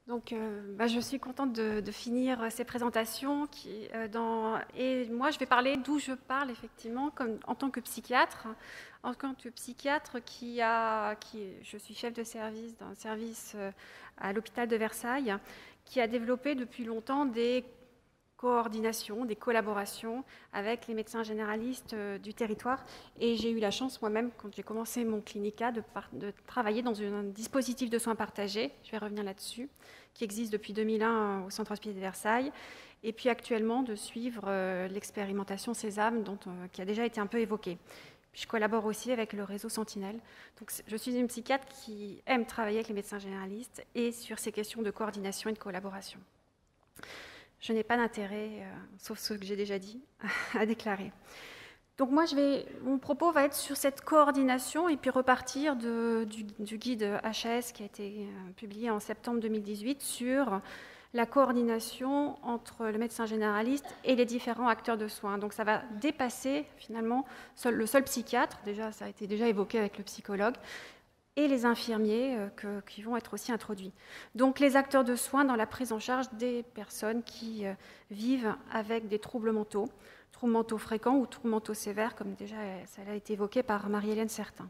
Donc, je suis contente de finir ces présentations. Et moi, je vais parler d'où je parle, effectivement, en tant que psychiatre. En tant que psychiatre je suis chef de service d'un service à l'hôpital de Versailles, qui a développé depuis longtemps des coordination, des collaborations avec les médecins généralistes du territoire. Et j'ai eu la chance moi-même, quand j'ai commencé mon clinica, de travailler dans un dispositif de soins partagés, je vais revenir là-dessus, qui existe depuis 2001 au Centre hospitalier de Versailles, et puis actuellement de suivre l'expérimentation Sésame, qui a déjà été un peu évoquée. Je collabore aussi avec le réseau Sentinelle. Donc, je suis une psychiatre qui aime travailler avec les médecins généralistes et sur ces questions de coordination et de collaboration. Je n'ai pas d'intérêt, sauf ce que j'ai déjà dit, à déclarer. Donc mon propos va être sur cette coordination et puis repartir du guide HAS qui a été publié en septembre 2018 sur la coordination entre le médecin généraliste et les différents acteurs de soins. Donc ça va dépasser finalement le seul psychiatre, déjà ça a été déjà évoqué avec le psychologue, et les infirmiers qui vont être aussi introduits. Donc les acteurs de soins dans la prise en charge des personnes qui vivent avec des troubles mentaux fréquents ou troubles mentaux sévères, comme déjà ça a été évoqué par Marie-Hélène Certin.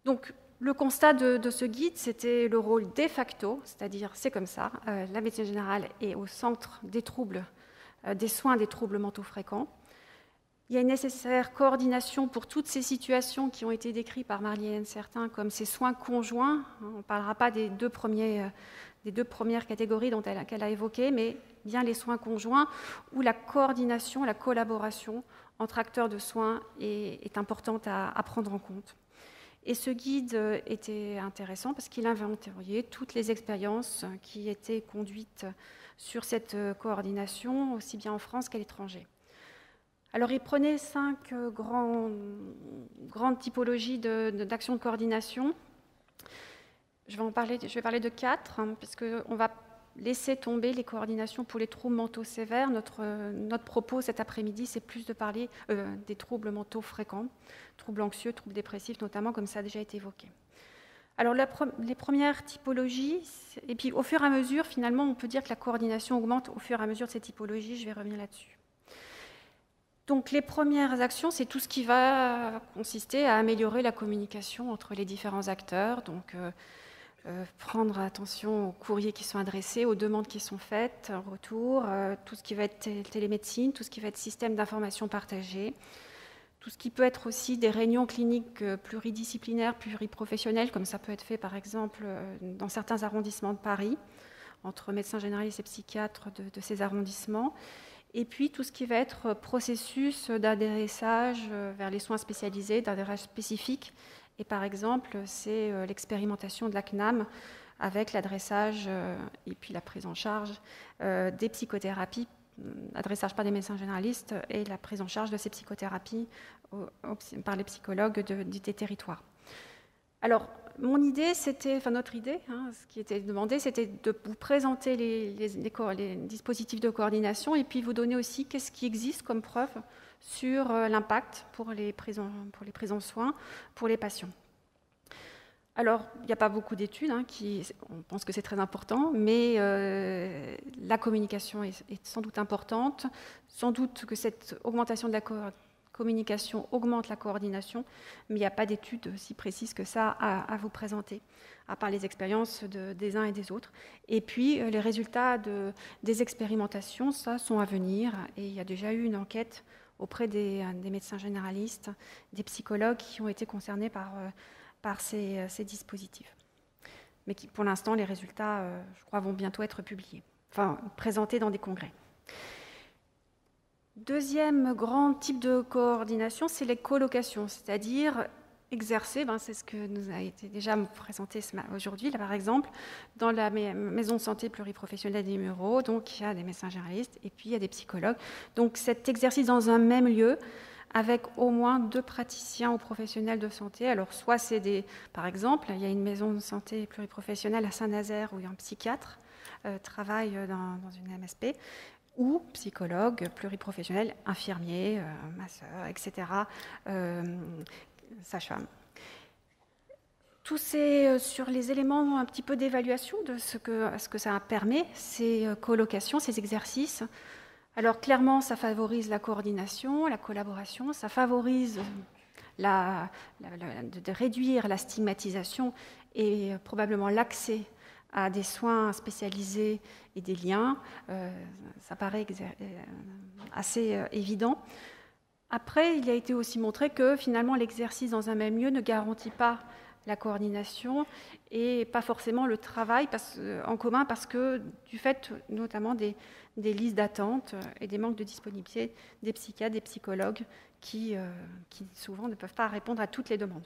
Donc le constat de ce guide, c'était le rôle de facto, c'est-à-dire c'est comme ça, la médecine générale est au centre des troubles, des soins des troubles mentaux fréquents. Il y a une nécessaire coordination pour toutes ces situations qui ont été décrites par Marie-Hélène Certin comme ces soins conjoints. On ne parlera pas des deux premières catégories qu'elle a évoquées, mais bien les soins conjoints où la coordination, la collaboration entre acteurs de soins est importante à prendre en compte. Et ce guide était intéressant parce qu'il inventoriait toutes les expériences qui étaient conduites sur cette coordination, aussi bien en France qu'à l'étranger. Alors, il prenait 5 grandes typologies d'actions de coordination. Je vais parler de 4, puisqu'on va laisser tomber les coordinations pour les troubles mentaux sévères. Notre propos cet après-midi, c'est plus de parler des troubles mentaux fréquents, troubles anxieux, troubles dépressifs notamment, comme ça a déjà été évoqué. Alors, les premières typologies, et puis au fur et à mesure, finalement, on peut dire que la coordination augmente au fur et à mesure de ces typologies. Je vais revenir là-dessus. Donc les premières actions, c'est tout ce qui va consister à améliorer la communication entre les différents acteurs, donc prendre attention aux courriers qui sont adressés, aux demandes qui sont faites en retour, tout ce qui va être télémédecine, tout ce qui va être système d'information partagé, tout ce qui peut être aussi des réunions cliniques pluridisciplinaires, pluriprofessionnelles, comme ça peut être fait par exemple dans certains arrondissements de Paris, entre médecins généralistes et psychiatres de ces arrondissements. Et puis tout ce qui va être processus d'adressage vers les soins spécialisés, d'adressage spécifique. Et par exemple, c'est l'expérimentation de la CNAM avec l'adressage et puis la prise en charge des psychothérapies, adressage par des médecins généralistes et la prise en charge de ces psychothérapies par les psychologues des territoires. Alors, notre idée, ce qui était demandé, c'était de vous présenter les dispositifs de coordination et puis vous donner aussi qu'est-ce qui existe comme preuve sur l'impact pour les prises en soins pour les patients. Alors, il n'y a pas beaucoup d'études, on pense que c'est très important, mais la communication est sans doute importante, sans doute que cette augmentation de la communication augmente la coordination, mais il n'y a pas d'études si précises que ça à vous présenter, à part les expériences des uns et des autres. Et puis, les résultats des expérimentations, ça, sont à venir, et il y a déjà eu une enquête auprès des médecins généralistes, des psychologues qui ont été concernés par ces dispositifs. Mais pour l'instant, les résultats, je crois, vont bientôt être publiés, enfin, présentés dans des congrès. Deuxième grand type de coordination, c'est les colocations, c'est-à-dire exercer, c'est ce que nous a été déjà présenté aujourd'hui, là, par exemple, dans la maison de santé pluriprofessionnelle des Mureaux, donc il y a des médecins généralistes et puis il y a des psychologues. Donc cet exercice dans un même lieu, avec au moins 2 praticiens ou professionnels de santé. Alors soit par exemple, il y a une maison de santé pluriprofessionnelle à Saint-Nazaire où il y a un psychiatre travaille dans une MSP, ou psychologue pluriprofessionnel, infirmier, masseur, etc., sage-femme. Sur les éléments un petit peu d'évaluation de ce que ça permet, ces colocations, ces exercices. Alors clairement, ça favorise la coordination, la collaboration, ça favorise de réduire la stigmatisation et probablement l'accès à des soins spécialisés et des liens. Ça paraît assez évident. Après, il a été aussi montré que finalement l'exercice dans un même lieu ne garantit pas la coordination et pas forcément le travail en commun parce que du fait notamment des listes d'attente et des manques de disponibilité des psychiatres, des psychologues qui souvent ne peuvent pas répondre à toutes les demandes.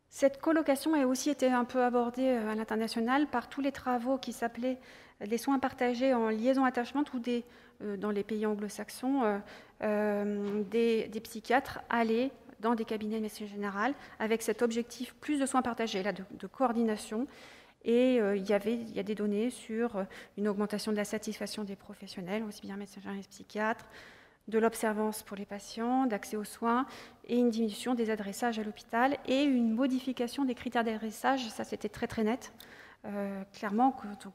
Cette colocation a aussi été un peu abordée à l'international par tous les travaux qui s'appelaient les soins partagés en liaison-attachement ou dans les pays anglo-saxons, des psychiatres allaient dans des cabinets de médecine générale avec cet objectif plus de soins partagés, là, de coordination. Et il y a des données sur une augmentation de la satisfaction des professionnels, aussi bien médecins généralistes que psychiatres, de l'observance pour les patients, d'accès aux soins et une diminution des adressages à l'hôpital et une modification des critères d'adressage. Ça, c'était très très net. Clairement, quand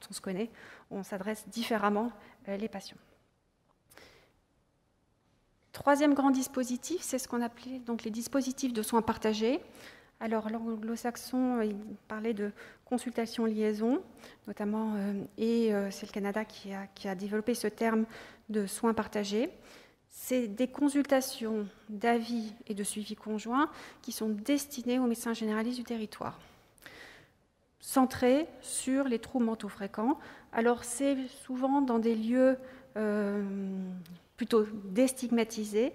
on se connaît, on s'adresse différemment les patients. Troisième grand dispositif, c'est ce qu'on appelait donc les dispositifs de soins partagés. Alors l'anglo-saxon, il parlait de consultation-liaison, notamment, et c'est le Canada qui a développé ce terme de soins partagés. C'est des consultations d'avis et de suivi conjoint qui sont destinées aux médecins généralistes du territoire, centrés sur les troubles mentaux fréquents. Alors c'est souvent dans des lieux plutôt déstigmatisés,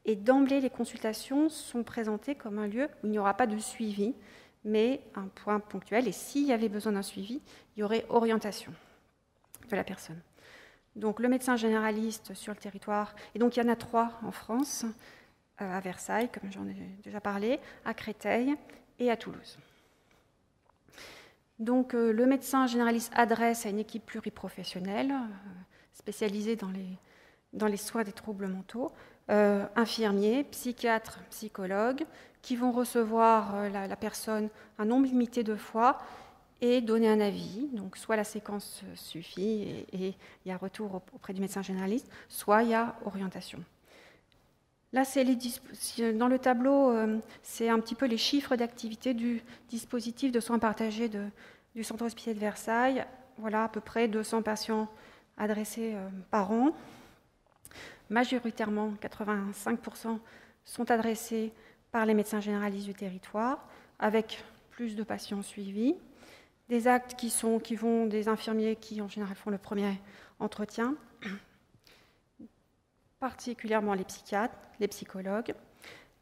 et d'emblée, les consultations sont présentées comme un lieu où il n'y aura pas de suivi, mais un point ponctuel. Et s'il y avait besoin d'un suivi, il y aurait orientation de la personne. Donc le médecin généraliste sur le territoire, et donc il y en a 3 en France, à Versailles, comme j'en ai déjà parlé, à Créteil et à Toulouse. Donc le médecin généraliste adresse à une équipe pluriprofessionnelle, spécialisée dans les soins des troubles mentaux, infirmiers, psychiatres, psychologues, qui vont recevoir la personne un nombre limité de fois et donner un avis. Donc soit la séquence suffit et il y a retour auprès du médecin généraliste, soit il y a orientation. Là, dans le tableau, c'est un petit peu les chiffres d'activité du dispositif de soins partagés du centre hospitalier de Versailles. Voilà, à peu près 200 patients adressés par an. Majoritairement, 85% sont adressés par les médecins généralistes du territoire, avec plus de patients suivis. Des actes qui vont des infirmiers qui, en général, font le premier entretien, particulièrement les psychiatres, les psychologues.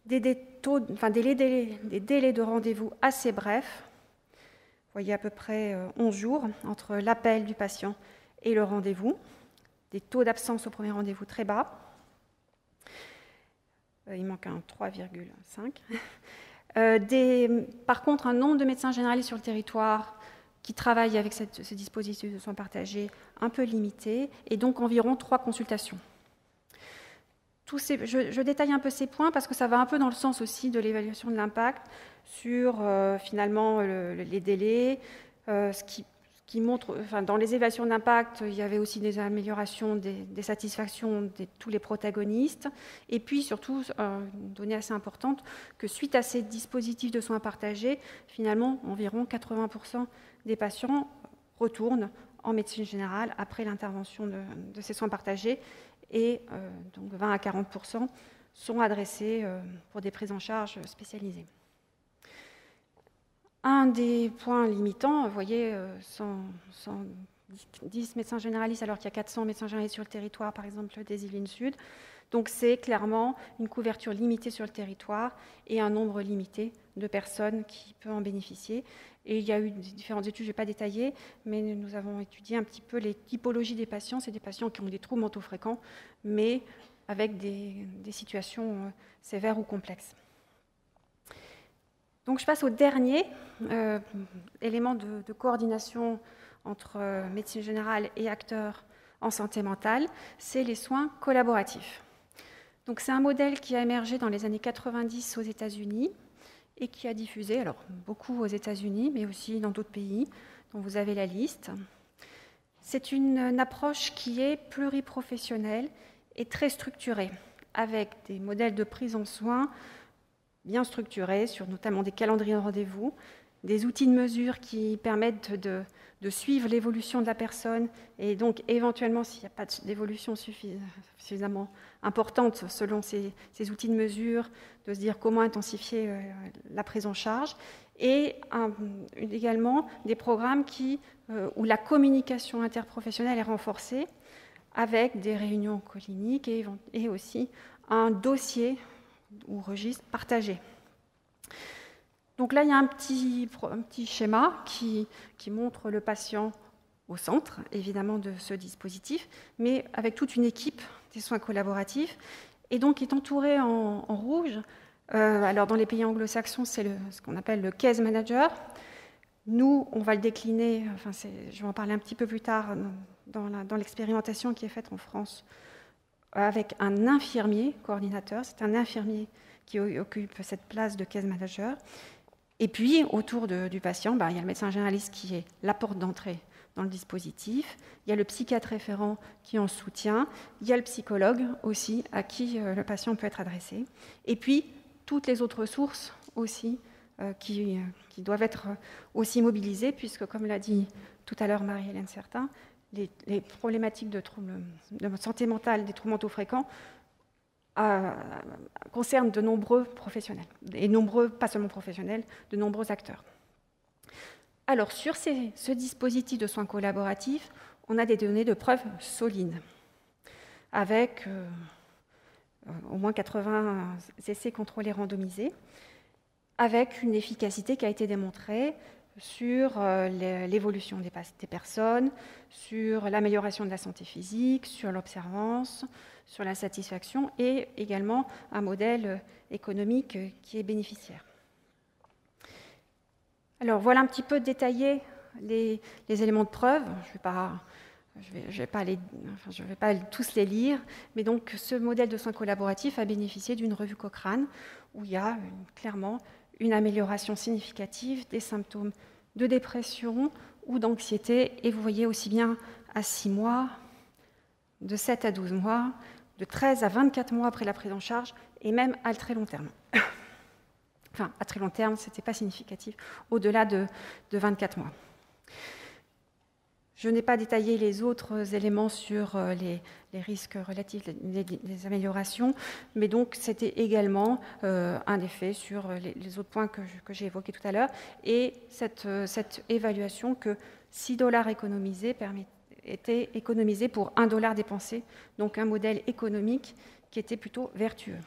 Des délais de rendez-vous assez brefs. Vous voyez à peu près 11 jours entre l'appel du patient et le rendez-vous. Des taux d'absence au premier rendez-vous très bas. Il manque un 3,5. Par contre, un nombre de médecins généralistes sur le territoire qui travaillent avec ce dispositif de soins partagés un peu limité, et donc environ 3 consultations. Je détaille un peu ces points parce que ça va un peu dans le sens aussi de l'évaluation de l'impact sur finalement les délais, ce qui montre, dans les évaluations d'impact, il y avait aussi des améliorations des satisfactions de tous les protagonistes, et puis surtout, une donnée assez importante, que suite à ces dispositifs de soins partagés, finalement, environ 80% des patients retournent en médecine générale après l'intervention de ces soins partagés, et donc 20 à 40% sont adressés pour des prises en charge spécialisées. Un des points limitants, vous voyez, 110 médecins généralistes alors qu'il y a 400 médecins généralistes sur le territoire, par exemple des Yvelines Sud. Donc c'est clairement une couverture limitée sur le territoire et un nombre limité de personnes qui peuvent en bénéficier. Et il y a eu différentes études, je ne vais pas détailler, mais nous avons étudié un petit peu les typologies des patients. C'est des patients qui ont des troubles mentaux fréquents, mais avec des situations sévères ou complexes. Donc je passe au dernier élément de coordination entre médecine générale et acteurs en santé mentale, c'est les soins collaboratifs. Donc c'est un modèle qui a émergé dans les années 90 aux États-Unis et qui a diffusé, alors beaucoup aux États-Unis, mais aussi dans d'autres pays, dont vous avez la liste. C'est une approche qui est pluriprofessionnelle et très structurée, avec des modèles de prise en soin bien structurés, sur notamment des calendriers de rendez-vous, des outils de mesure qui permettent de suivre l'évolution de la personne et donc éventuellement, s'il n'y a pas d'évolution suffisamment importante selon ces outils de mesure, de se dire comment intensifier la prise en charge, et également des programmes où la communication interprofessionnelle est renforcée avec des réunions cliniques et aussi un dossier ou registre partagé. Donc là, il y a un petit schéma qui montre le patient au centre, évidemment, de ce dispositif, mais avec toute une équipe des soins collaboratifs, et donc est entouré en rouge. Alors dans les pays anglo-saxons, c'est ce qu'on appelle le case manager. Nous, on va le décliner, je vais en parler un petit peu plus tard dans l'expérimentation qui est faite en France, avec un infirmier coordinateur. C'est un infirmier qui occupe cette place de case manager. Et puis, autour du patient, il y a le médecin généraliste qui est la porte d'entrée dans le dispositif. Il y a le psychiatre référent qui en soutient. Il y a le psychologue aussi à qui le patient peut être adressé. Et puis, toutes les autres ressources aussi qui doivent être aussi mobilisées, puisque, comme l'a dit tout à l'heure Marie-Hélène Certin, les problématiques de santé mentale, des troubles mentaux fréquents, concerne de nombreux professionnels, et pas seulement professionnels, de nombreux acteurs. Alors, sur ce dispositif de soins collaboratifs, on a des données de preuve solides, avec au moins 80 essais contrôlés randomisés, avec une efficacité qui a été démontrée sur l'évolution des personnes, sur l'amélioration de la santé physique, sur l'observance, sur la satisfaction et également un modèle économique qui est bénéficiaire. Alors voilà un petit peu détaillé les éléments de preuve. Je ne vais pas tous les lire, mais donc ce modèle de soins collaboratifs a bénéficié d'une revue Cochrane où il y a clairement une amélioration significative des symptômes de dépression ou d'anxiété, et vous voyez aussi bien à 6 mois, de 7 à 12 mois, de 13 à 24 mois après la prise en charge, et même à très long terme. Enfin, à très long terme, ce n'était pas significatif, au-delà de 24 mois. Je n'ai pas détaillé les autres éléments sur les risques relatifs, les améliorations, mais donc c'était également un effet sur les autres points que j'ai évoqués tout à l'heure, et cette évaluation que $6 économisés était économisé pour $1 dépensé, donc un modèle économique qui était plutôt vertueux.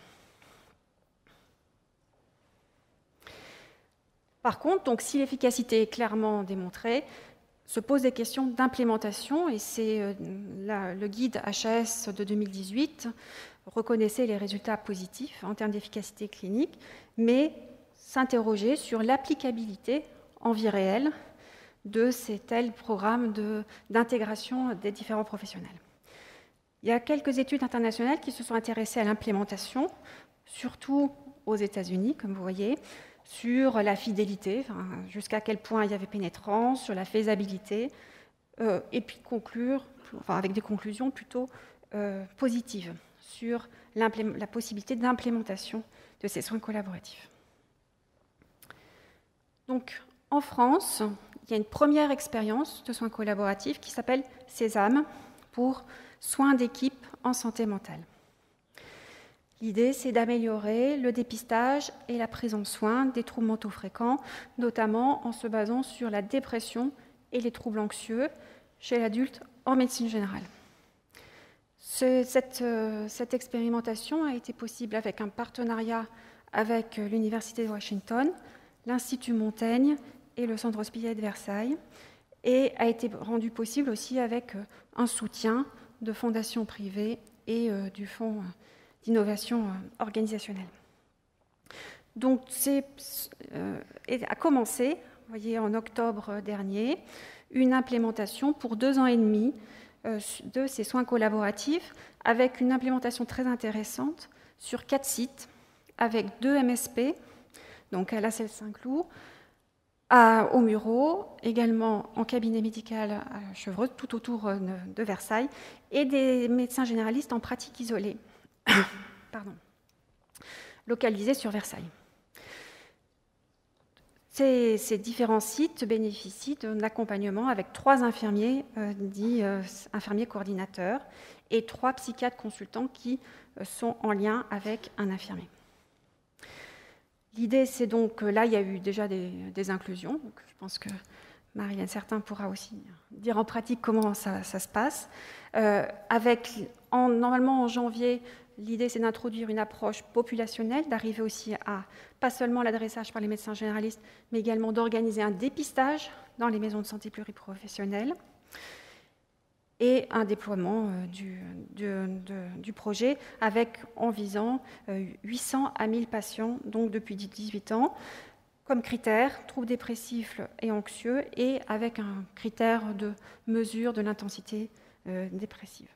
Par contre, donc, si l'efficacité est clairement démontrée, se posent des questions d'implémentation, et c'est le guide HAS de 2018 reconnaissait les résultats positifs en termes d'efficacité clinique, mais s'interrogeait sur l'applicabilité en vie réelle de ces tels programmes d'intégration des différents professionnels. Il y a quelques études internationales qui se sont intéressées à l'implémentation, surtout aux États-Unis, comme vous voyez, sur la fidélité, jusqu'à quel point il y avait pénétrance, sur la faisabilité, et puis conclure, avec des conclusions plutôt positives sur la possibilité d'implémentation de ces soins collaboratifs. Donc, en France, il y a une première expérience de soins collaboratifs qui s'appelle Sésame, pour soins d'équipe en santé mentale. L'idée, c'est d'améliorer le dépistage et la prise en soin des troubles mentaux fréquents, notamment en se basant sur la dépression et les troubles anxieux chez l'adulte en médecine générale. Cette expérimentation a été possible avec un partenariat avec l'Université de Washington, l'Institut Montaigne et le Centre hospitalier de Versailles, et a été rendue possible aussi avec un soutien de fondations privées et du Fonds d'innovation organisationnelle. Donc, a commencé, vous voyez, en octobre dernier, une implémentation pour 2 ans et demi de ces soins collaboratifs, avec une implémentation très intéressante sur 4 sites, avec 2 MSP, donc à la Celle Saint-Cloud, au Mureau, également en cabinet médical à Chevreuse, tout autour de Versailles, et des médecins généralistes en pratique isolée, pardon, localisés sur Versailles. Ces différents sites bénéficient d'un accompagnement avec 3 infirmiers, dits infirmiers coordinateurs, et 3 psychiatres consultants qui sont en lien avec un infirmier. L'idée, c'est donc, là, il y a eu déjà des inclusions, donc je pense que Marianne Certain pourra aussi dire en pratique comment ça se passe. Normalement, en janvier, l'idée, c'est d'introduire une approche populationnelle, d'arriver aussi à, pas seulement l'adressage par les médecins généralistes, mais également d'organiser un dépistage dans les maisons de santé pluriprofessionnelles et un déploiement du projet en visant 800 à 1000 patients, donc depuis 18 ans, comme critère, troubles dépressifs et anxieux, et avec un critère de mesure de l'intensité dépressive.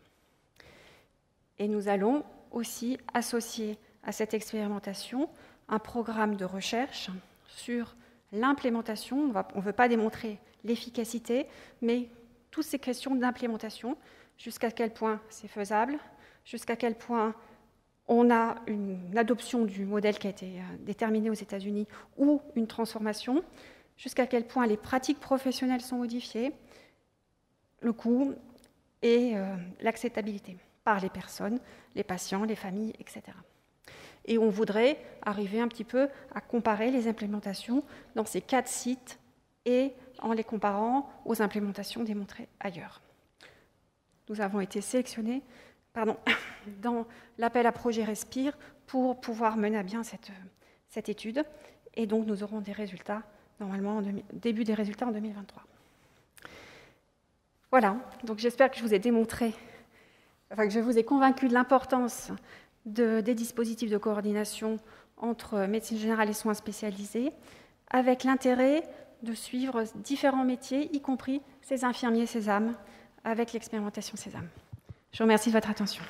Et nous allons aussi associer à cette expérimentation un programme de recherche sur l'implémentation. On ne veut pas démontrer l'efficacité, mais toutes ces questions d'implémentation, jusqu'à quel point c'est faisable, jusqu'à quel point on a une adoption du modèle qui a été déterminé aux États-Unis ou une transformation, jusqu'à quel point les pratiques professionnelles sont modifiées, le coût et l'acceptabilité par les personnes, les patients, les familles, etc. Et on voudrait arriver un petit peu à comparer les implémentations dans ces 4 sites et en les comparant aux implémentations démontrées ailleurs. Nous avons été sélectionnés dans l'appel à projet Respire pour pouvoir mener à bien cette étude. Et donc, nous aurons des résultats, normalement, début des résultats en 2023. Voilà, donc j'espère que je vous ai démontré, que je vous ai convaincu de l'importance des dispositifs de coordination entre médecine générale et soins spécialisés, avec l'intérêt de suivre différents métiers, y compris ces infirmiers Sésame, avec l'expérimentation Sésame. Je vous remercie de votre attention.